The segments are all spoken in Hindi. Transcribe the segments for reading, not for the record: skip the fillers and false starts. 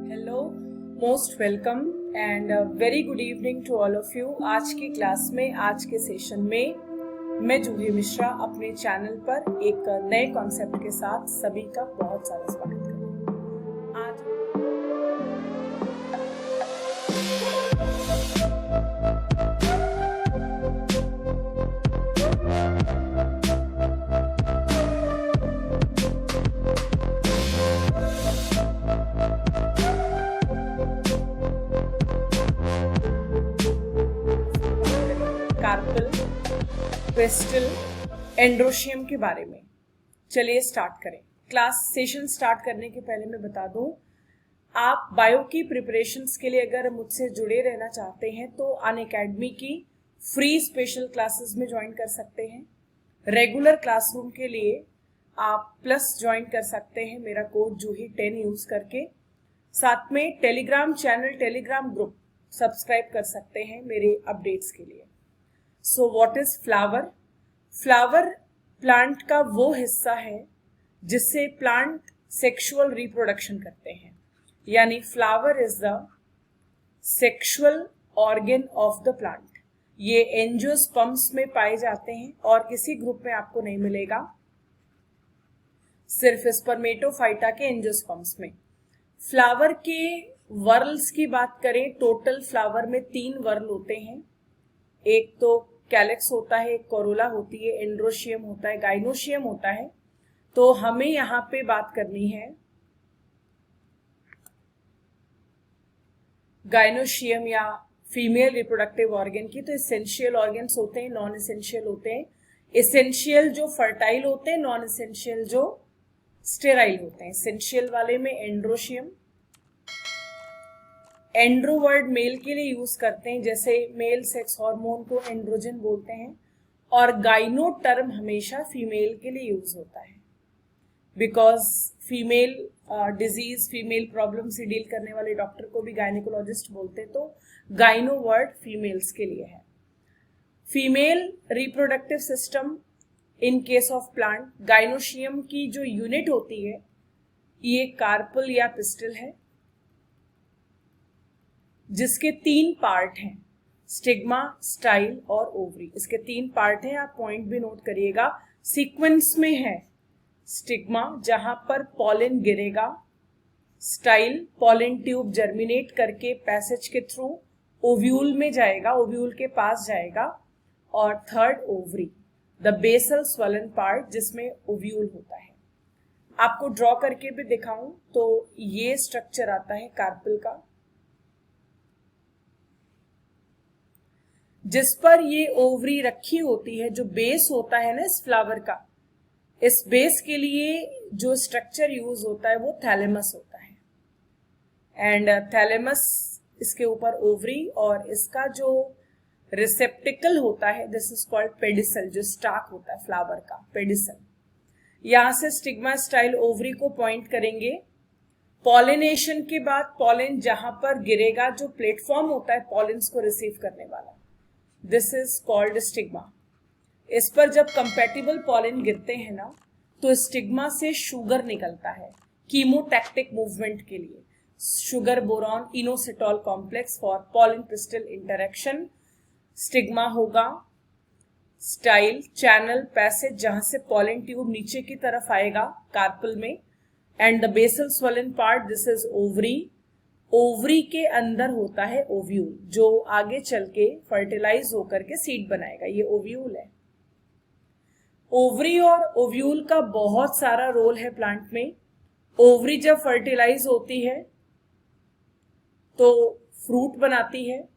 Hello, most welcome and very good evening to all of you. आज की क्लास में, आज के सेशन में मैं जूही मिश्रा अपने चैनल पर एक नए कॉन्सेप्ट के साथ सभी का बहुत सारा स्वागत करती हूँ। आज कार्पल, पिस्टल, एंड्रोशियम के बारे में। चलिए स्टार्ट करें। क्लास सेशन स्टार्ट करने के पहले मैं बता दूं, आप बायो की प्रिपरेशंस के लिए अगर मुझसे जुड़े रहना चाहते हैं तो अनअकैडमी की फ्री स्पेशल क्लासेस में ज्वाइन कर सकते हैं। रेगुलर क्लासरूम के लिए आप प्लस ज्वाइन कर सकते हैं मेरा कोड जूही 10 यूज करके। साथ में Telegram channel, Telegram group subscribe कर सकते हैं मेरे अपडेट्स के लिए। So what is flower? Flower plant का वो हिस्सा है जिससे प्लांट सेक्सुअल रिप्रोडक्शन करते हैं, यानी flower is the sexual organ of the plant. ये एंजियोस्पर्म्स में पाए जाते हैं और किसी ग्रुप में आपको नहीं मिलेगा, सिर्फ स्पर्मेटोफाइटा के एंजियोस्पर्म्स में। फ्लावर के वर्ल्स की बात करें, टोटल फ्लावर में 3 वर्ल होते हैं। एक तो कैलेक्स होता है, एक कोरोला होती है, एंड्रोशियम होता है, गाइनोशियम होता है। तो हमें यहाँ पे बात करनी है गाइनोशियम या फीमेल रिप्रोडक्टिव ऑर्गन की। तो एसेंशियल ऑर्गन्स होते हैं, नॉन एसेंशियल होते हैं। एसेंशियल जो फर्टाइल होते हैं, नॉन एसेंशियल जो स्टेराइल होते हैं। एसेंशियल वाले में एंड्रोशियम, एंड्रो वर्ड मेल के लिए यूज करते हैं, जैसे मेल सेक्स हार्मोन को एंड्रोजन बोलते हैं। और गाइनो टर्म हमेशा फीमेल के लिए यूज होता है, because female disease, female problem से डील करने वाले डॉक्टर को भी गायनिकोलॉजिस्ट बोलते हैं। तो गाइनो वर्ड फीमेल्स के लिए है। Female reproductive system in case of plant, gynoecium की जो यूनिट होती है ये कार्पल या पिस्टल है, जिसके 3 पार्ट हैं, स्टिग्मा, स्टाइल और ओवरी। इसके 3 पार्ट हैं, आप पॉइंट भी नोट करिएगा। सीक्वेंस में है स्टिग्मा, जहां पर पॉलन गिरेगा, स्टाइल पॉलन ट्यूब जर्मिनेट करके पैसेज के थ्रू ओव्यूल में जाएगा, ओव्यूल के पास जाएगा, और third ovary, the basal swollen part, जिसमें ओव्यूल होता है। आपको ड्रॉ करके भी दिखाऊं तो ये स्ट्रक्चर आता है कार्पल का, जिस पर ये ओवरी रखी होती है। जो बेस होता है ना इस फ्लावर का, इस बेस के लिए जो स्ट्रक्चर यूज होता है वो थैलेमस होता है। एंड थैलेमस, इसके ऊपर ओवरी, और इसका जो रिसेप्टिकल होता है दिस इज कॉल्ड पेडिसल, जो स्टाक होता है फ्लावर का, पेडिसल। यहां से स्टिग्मा, स्टाइल, ओवरी को पॉइंट करेंगे। पॉलिनेशन के बाद पॉलन जहां पर गिरेगा, जो प्लेटफॉर्म होता है पॉलिन्स को रिसीव करने वाला, दिस इज कॉल्ड स्टिग्मा। इस पर जब कंपैटिबल पॉलन गिरते हैं ना, तो स्टिग्मा से शुगर निकलता है कीमोटैक्टिक मूवमेंट के लिए। Sugar boron inositol complex for pollen pistol interaction. Stigma होगा, स्टाइल चैनल पैसेज जहां से पॉलन ट्यूब नीचे की तरफ आएगा कार्पल में, and the basal swollen part, this is ovary. Ovary के अंदर होता है ओव्यूल, जो आगे चल के फर्टिलाइज होकर के सीड बनाएगा, ये ओव्यूल है। ओवरी और ओव्यूल का बहुत सारा रोल है प्लांट में। ओवरी जब फर्टिलाइज होती है तो फ्रूट बनाती है,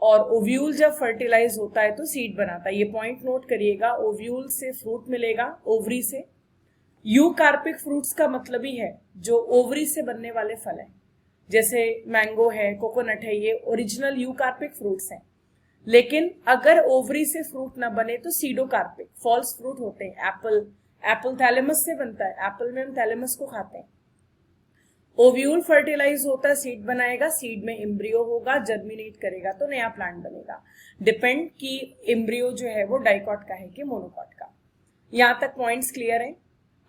और ओव्यूल जब फर्टिलाइज होता है तो सीड बनाता है। ये पॉइंट नोट करिएगा, ओव्यूल से फ्रूट मिलेगा, ओवरी से। यूकार्पिक फ्रूट्स का मतलब ही है जो ओवरी से बनने वाले फल हैं, जैसे मैंगो है, कोकोनट है, ये ओरिजिनल यूकार्पिक फ्रूट्स हैं। लेकिन अगर ओवरी से फ्रूट ना बने तो सीडोकार्पिक, फॉल्स फ्रूट होते हैं। एप्पल थैलेमस से बनता है, एप्पल में हम थैलेमस को खाते हैं। ओव्यूल फर्टिलाइज होता है, सीड बनाएगा, सीड में एम्ब्रियो होगा, जर्मिनेट करेगा तो नया प्लांट बनेगा। डिपेंड कि एम्ब्रियो जो है वो डाइकॉट का है कि मोनोकॉट का। यहां तक पॉइंट्स क्लियर है।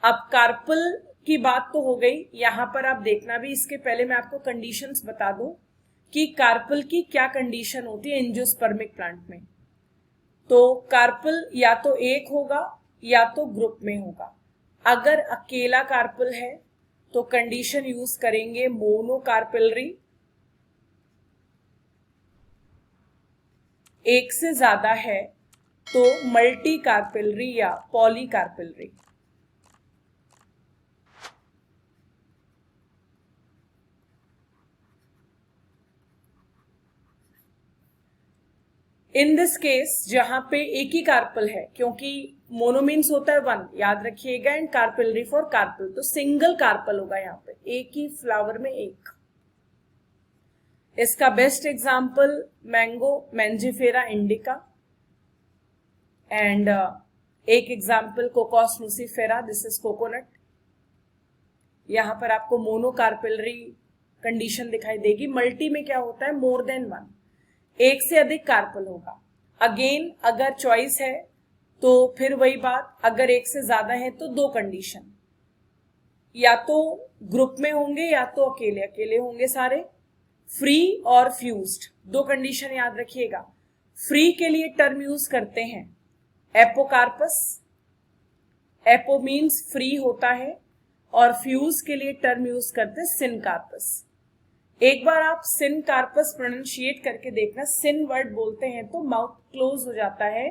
अब कार्पल की बात तो हो गई। यहां पर आप देखना भी, इसके पहले मैं आपको कंडीशंस बता दूं कि कार्पल की क्या कंडीशन होती है एंजियोस्पर्मिक प्लांट में। तो कार्पल या तो एक होगा या तो ग्रुप में होगा। अगर अकेला कार्पल है तो कंडीशन यूज करेंगे मोनोकार्पेलरी, एक से ज्यादा है तो मल्टी कार्पेलरी या पॉलीकार्पेलरी। इन दिस केस जहां पे एक ही कार्पल है, क्योंकि मोनो मीन्स होता है वन, याद रखिएगा, एंड कार्पेलरी फॉर कार्पल, तो सिंगल कार्पल होगा यहाँ पे, एक ही फ्लावर में एक। इसका best example mango Mangifera indica, and एक example Cocos nucifera, this is coconut. यहां पर आपको मोनोकार्पेलरी कंडीशन दिखाई देगी। मल्टी में क्या होता है, मोर देन वन, एक से अधिक कार्पल होगा। अगेन अगर चॉइस है तो फिर वही बात, अगर एक से ज्यादा है तो दो कंडीशन, या तो ग्रुप में होंगे या तो अकेले अकेले होंगे सारे। फ्री और फ्यूज्ड, दो कंडीशन याद रखिएगा। फ्री के लिए टर्म यूज करते हैं एपोकार्पस, एपो मीन्स फ्री होता है, और फ्यूज के लिए टर्म यूज करते हैं सिनकार्पस। एक बार आप सिनकार्पस प्रोनाउंशिएट करके देखना, सिन वर्ड बोलते हैं तो माउथ क्लोज हो जाता है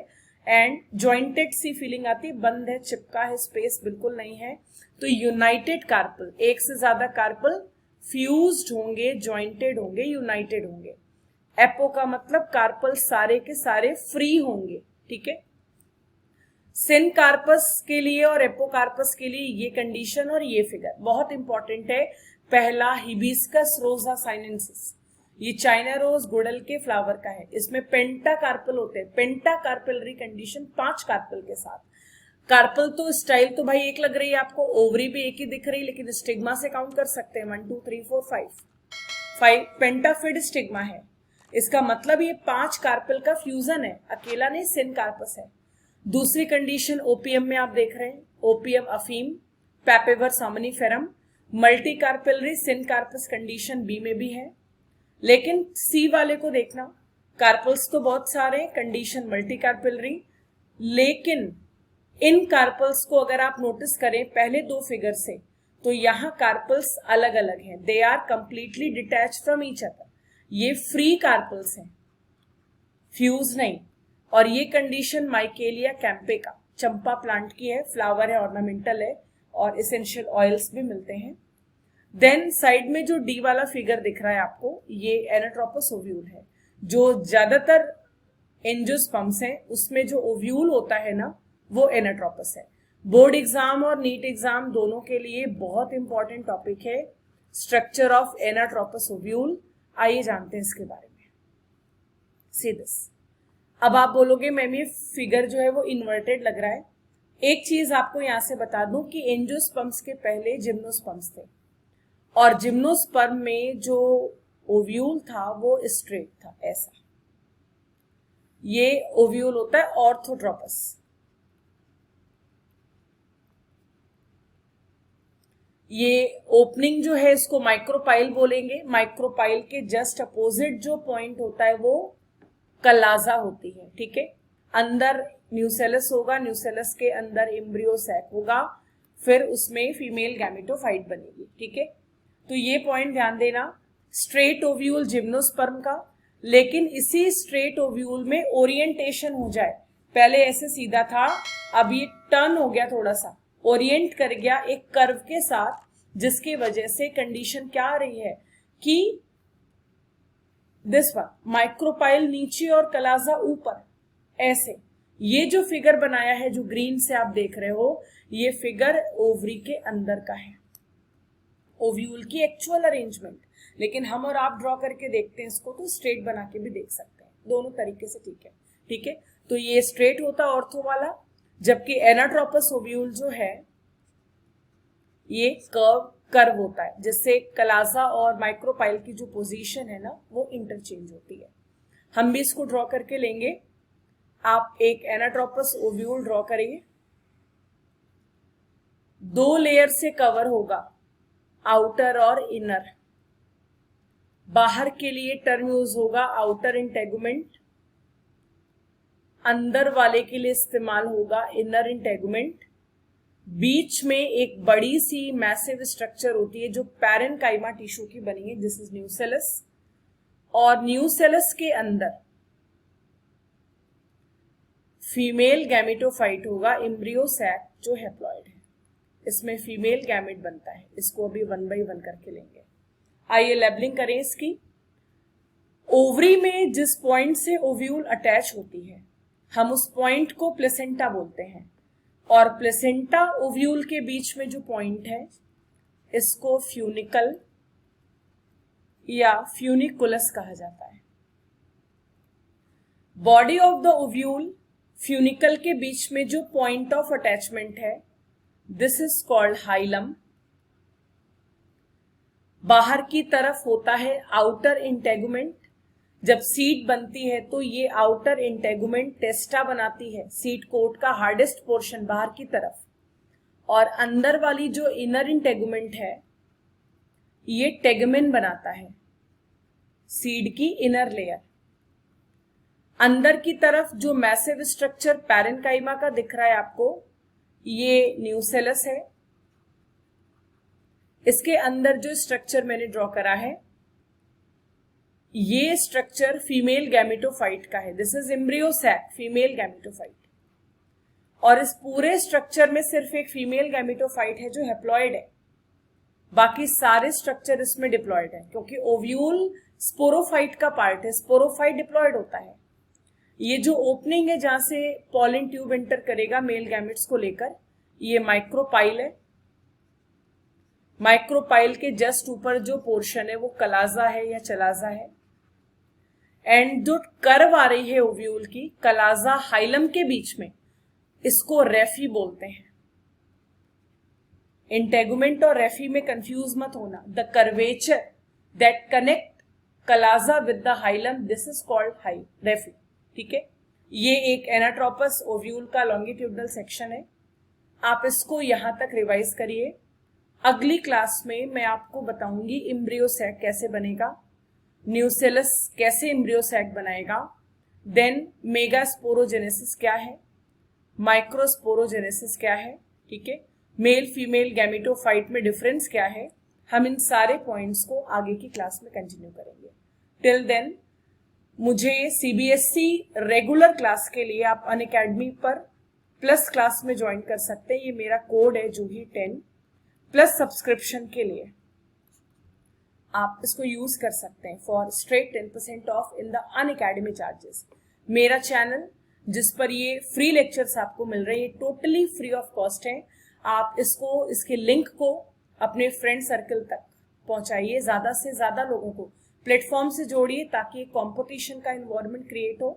एंड जॉइंटेड सी फीलिंग आती है, बंद है, चिपका है, स्पेस बिल्कुल नहीं है। तो यूनाइटेड कार्पल, एक से ज्यादा कार्पल फ्यूज्ड होंगे, जॉइंटेड होंगे, यूनाइटेड होंगे। एपो का मतलब कार्पल सारे के सारे फ्री होंगे, ठीक है। सिनकार्पस के लिए और एपोकार्पस के लिए ये कंडीशन और ये फिगर बहुत इंपॉर्टेंट है। पहला हिबिस्कस रोजा साइनेंसिस, ये चाइना रोज गुड़ल के फ्लावर का है। इसमें पेंटा कार्पल होते हैं, पेंटा कार्पेलरी कंडीशन, 5 कार्पल के साथ। कार्पल तो स्टाइल तो भाई एक लग रही है आपको, ओवरी भी एक ही दिख रही, लेकिन स्टिग्मा से काउंट कर सकते हैं 1 2 3 4 5 पेंटाफिड स्टिग्मा है। इसका मतलब ये 5 कार्पल का फ्यूजन है, अकेला नहीं, सिनकार्पस है। दूसरी कंडीशन ओपीएम में आप देख रहे हैं, ओपीएम अफीम, Papaver somniferum, multi carpellary syncarpous condition B में भी है। लेकिन सी वाले को देखना, कार्पल्स तो बहुत सारे, कंडीशन मल्टी कार्पेलरी, लेकिन इन कार्पल्स को अगर आप नोटिस करें पहले 2 फिगर से, तो यहां कार्पल्स अलग अलग हैं, they are completely detach from each other. ये फ्री कार्पल्स हैं, फ्यूज नहीं। और ये कंडीशन माइकेलिया कैंपेका, चंपा प्लांट की है, फ्लावर है, ऑर्नामेंटल है, और एसेंशियल ऑयल्स भी मिलते हैं। देन साइड में जो डी वाला फिगर दिख रहा है आपको, ये एनाट्रोपस ओव्यूल है। जो ज्यादातर एंजियोस्पर्म्स हैं उसमें जो ओव्यूल होता है ना, वो एनाट्रोपस है। बोर्ड एग्जाम और नीट एग्जाम दोनों के लिए बहुत इंपॉर्टेंट टॉपिक है स्ट्रक्चर ऑफ एनाट्रोपस ओव्यूल। आइए जानते हैं इसके बारे में। See this. अब आप बोलोगे मैम ये फिगर जो है वो इन्वर्टेड लग रहा है। एक चीज आपको यहां से बता दूं कि एंजियोस्पर्म्स के पहले जिम्नोस्पर्म्स थे, और जिम्नोस्पर्म में जो ओव्यूल था वो स्ट्रेट था, ऐसा। ये ओव्यूल होता है ऑर्थोट्रोपस। ये ओपनिंग जो है इसको माइक्रोपाइल बोलेंगे। माइक्रोपाइल के जस्ट अपोजिट जो पॉइंट होता है वो कलाजा होती है, ठीक है। अंदर न्यूसेलस होगा, न्यूसेलस के अंदर एम्ब्रियो सैक होगा, फिर उसमें फीमेल गैमेटोफाइट बनेगी, ठीक है। तो ये पॉइंट ध्यान देना, स्ट्रेट ओव्यूल जिम्नोस्पर्म का, लेकिन इसी स्ट्रेट ओव्यूल में ओरिएंटेशन हो जाए, पहले ऐसे सीधा था, अब ये टर्न हो गया, थोड़ा सा ओरिएंट कर गया एक कर्व के साथ, जिसकी वजह से कंडीशन क्या आ रही है कि दिस वन माइक्रोपाइल नीचे और कलाजा ऊपर, ऐसे। ये जो फिगर बनाया है जो ग्रीन से आप देख रहे हो, ये फिगर ओवरी के अंदर का है, ओव्यूल की एक्चुअल अरेंजमेंट। लेकिन हम और आप ड्रॉ करके देखते हैं इसको तो स्ट्रेट बना के भी देख सकते हैं, दोनों तरीके से, ठीक है, ठीक है। तो ये स्ट्रेट होता है ऑर्थो वाला, जबकि एनाट्रोपस ओव्यूल जो है ये कर्व होता है, जिससे कलाजा और माइक्रोपाइल की जो पोजीशन है ना वो इंटरचेंज होती है। हम भी इसको ड्रॉ करके लेंगे। आप एक एनाट्रोपस ओव्यूल ड्रॉ करिए। 2 लेयर से कवर होगा, आउटर और इनर। बाहर के लिए टर्म यूज होगा आउटर इंटेगुमेंट, अंदर वाले के लिए इस्तेमाल होगा इनर इंटेगुमेंट। बीच में एक बड़ी सी मैसिव स्ट्रक्चर होती है जो पैरेन्काइमा टिश्यू की बनी है, दिस इज न्यूसेलस। और न्यूसेलस के अंदर फीमेल गैमेटोफाइट होगा, एम्ब्रियो सैक जो हैप्लॉइड है, इसमें फीमेल गैमेट बनता है। इसको अभी 1 बाय 1 करके लेंगे। आइए लेबलिंग करें इसकी। ओवरी में जिस पॉइंट से ओव्यूल अटैच होती है हम उस पॉइंट को प्लेसेंटा बोलते हैं, और प्लेसेंटा ओव्यूल के बीच में जो पॉइंट है इसको फ्यूनिकल या फ्यूनिकुलस कहा जाता है। Body of the ovule, funicle के बीच में जो पॉइंट ऑफ अटैचमेंट है दिस इज कॉल्ड हाइलम। बाहर की तरफ होता है आउटर इंटेगुमेंट। जब सीड बनती है तो ये आउटर इंटेगुमेंट टेस्टा बनाती है, सीड कोट का हार्डेस्ट पोर्शन बाहर की तरफ, और अंदर वाली जो इनर इंटेगुमेंट है ये टेगमेन बनाता है, सीड की इनर लेयर। अंदर की तरफ जो मैसिव स्ट्रक्चर पैरेन्काइमा का दिख रहा है आपको, ये न्यूसेलस है। इसके अंदर जो स्ट्रक्चर मैंने ड्रॉ करा है ये स्ट्रक्चर फीमेल गैमेटोफाइट का है, this is embryo sac, female gametophyte. और इस पूरे स्ट्रक्चर में सिर्फ एक फीमेल गैमेटोफाइट है जो हैप्लॉइड है, बाकी सारे स्ट्रक्चर इसमें डिप्लॉइड है, क्योंकि ओव्यूल स्पोरोफाइट का पार्ट है, स्पोरोफाइट डिप्लॉइड होता है। ये जो ओपनिंग है जहां से पॉलन ट्यूब एंटर करेगा मेल गैमेट्स को लेकर, ये माइक्रोपाइल है। माइक्रोपाइल के जस्ट ऊपर जो पोर्शन है वो कलाजा है या चलाजा है। एंड जो कर्व आ रही है ओव्यूल की कलाजा हाइलम के बीच में, इसको रेफी बोलते हैं। इंटेगुमेंट और रेफी में कंफ्यूज मत होना। The curvature that connect chalaza with the hilum this is called raphe, ठीक है। ये एक एनाट्रोपस ओव्यूल का लॉन्गिट्यूडनल सेक्शन है। आप इसको यहां तक रिवाइज करिए। अगली क्लास में मैं आपको बताऊंगी एम्ब्रियो सैक कैसे बनेगा, न्यूसेलस कैसे एम्ब्रियो सैक बनाएगा, देन मेगास्पोरोजेनेसिस क्या है, माइक्रोस्पोरोजेनेसिस क्या है, ठीक है, मेल फीमेल गैमेटोफाइट में डिफरेंस क्या है। हम इन सारे पॉइंट्स को आगे की क्लास में कंटिन्यू करेंगे। टिल देन मुझे सीबीएसई रेगुलर क्लास के लिए आप अनअकैडमी पर प्लस क्लास में ज्वाइन कर सकते हैं। ये मेरा कोड है जूही 10 प्लस सब्सक्रिप्शन के लिए आप इसको यूज कर सकते हैं for straight 10% of in the Unacademy charges. मेरा चैनल जिस पर ये फ्री लेक्चर्स आपको मिल रहे हैं टोटली फ्री ऑफ कॉस्ट है। आप इसको, इसके लिंक को अपने फ्रेंड सर्कल तक पहुंचाइए, ज्यादा से ज्यादा लोगों को प्लेटफॉर्म से जोड़िए ताकि एक कंपटीशन का एनवायरनमेंट क्रिएट हो।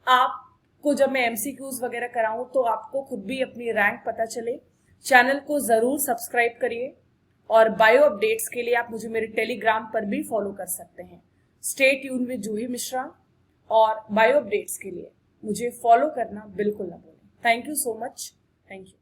आपको जब मैं एमसीक्यूज वगैरह कराऊं तो आपको खुद भी अपनी रैंक पता चले। चैनल को जरूर सब्सक्राइब करिए और बायो अपडेट्स के लिए आप मुझे मेरे टेलीग्राम पर भी फॉलो कर सकते हैं। स्टे ट्यून विद जूही मिश्रा, और बायो अपडेट्स के लिए मुझे फॉलो करना बिल्कुल ना भूलें। Thank you so much. Thank you.